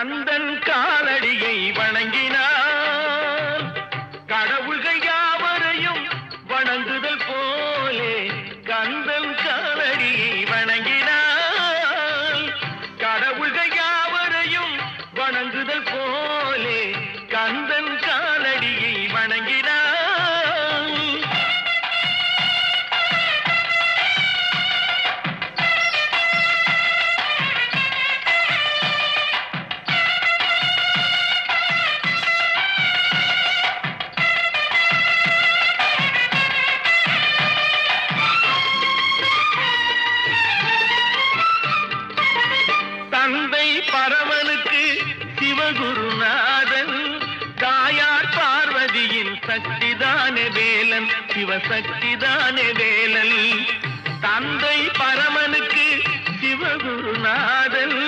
கந்தன் காலடியை வணங்கினான் கடவுள்கள் யாவரையும் வணங்குதல் போலே கந்தன் காலடியை வணங்கினான் கடவுள்கள் யாவரையும் வணங்குதல் போலே கந்தன் காலடியை வணங்கினான் தந்தை பரமனுக்கு சிவகுருநாதன் தாயார் பார்வதியின் சக்திதானே வேலன் சிவசக்திதானே வேலன் தந்தை பரமனுக்கு சிவகுருநாதன்